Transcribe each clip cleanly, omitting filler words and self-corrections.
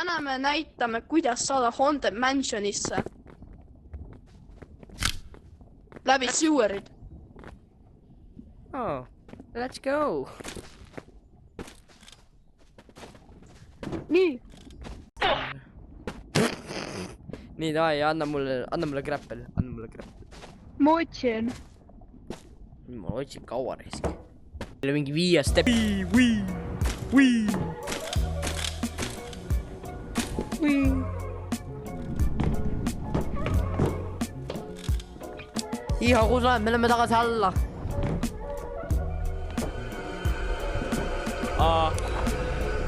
täna me näitame, kuidas saada Haunted Mansionisse. Läbi sewerid. Oh, let's go. Nii. Nii, davai, anna mulle grappel. Ma otsin. Ma otsin kaua reiski. Meil on mingi 5 step. Iha, kus oled? Me lähme tagasi alla.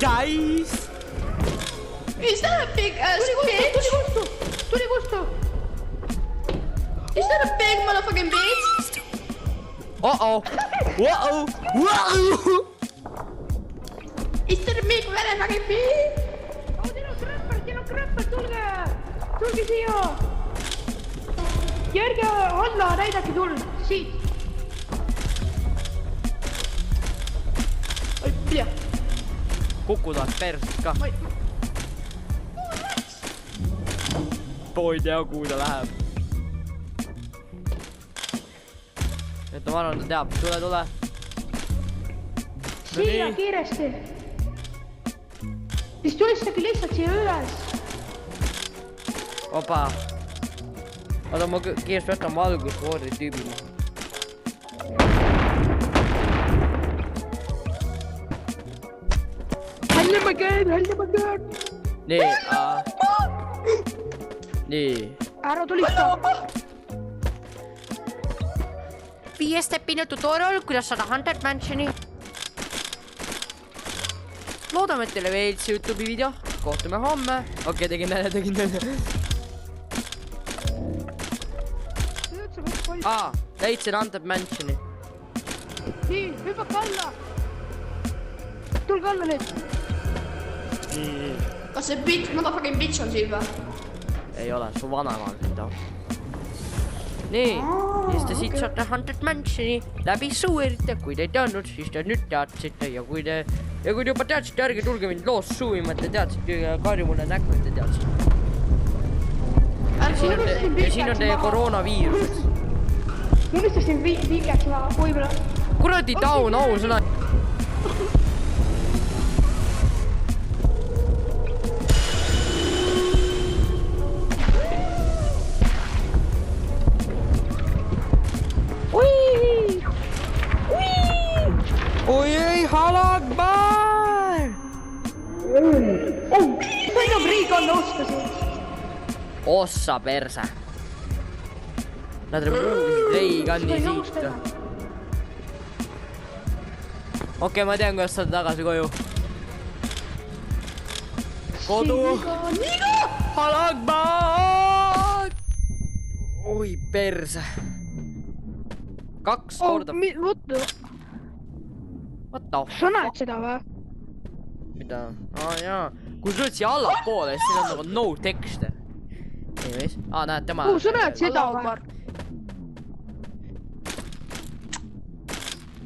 Guys! Is that a big ass bitch? Tuli kustu. Is that a big motherfucking bitch? Uh-oh. Is that a big motherfucking bitch? Oh, teil on krõppel, tulge siia! Järge alla, näidake tuld, siit! Oi, pia. Kuku tahad perset ka. Pool tea, kuhu ta läheb. Et ma arvan, ta teab. Tule. Siia kiiresti! Siis tulistage lihtsalt siia üles! Opa. Oota, ma kiiresti võtan valgusvoori tüübile. Hälle ma käin! Nii. Ära tulista! 5-stepine tutorial, kuidas saada Haunted Mansioni. Loodame, et teile veelds YouTube'i video. Kohtume homme. Okei, tegin nalja. Leidsin Haunted Mansioni. Nii, hüppake alla! Tulge alla nüüd! Kas see bitch, motherfucking bitch on siin või? Ei ole, su vanema on seda. Nii, siis te siit saate Haunted Mansioni läbi suuerite. Kui te ei teadnud, siis te nüüd teadsite. Ja kui te juba teadsite, ärge tulge mind loos suima, et te teadsite ja karju mulle näkku, et te teadsite. Ja siin on teie koroonaviirus. Unustasin viigeks ma võib-olla. Kuradi taun, ausõna. Oi ei, halakbar! Sain on Riigon oskasin. Ossa perse. Nad on muusid leikanni siit. Okei, ma tean, kuidas saada tagasi koju. Kodu! Halakbar! Oi perse. 2 korda. What the fuck? Sa näed seda või? Mida? Jaa. Kui sa oled siia allapoole, siis on nagu no tekste. Anyways. Näed, tema... Kuhu sa näed seda või?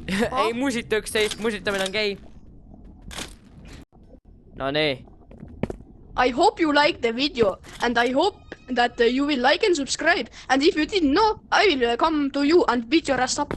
Ei musita 11, musitamine on gei. No nii. I hope you like the video and I hope that you will like and subscribe. And if you didn't know, I will come to you and beat your ass up.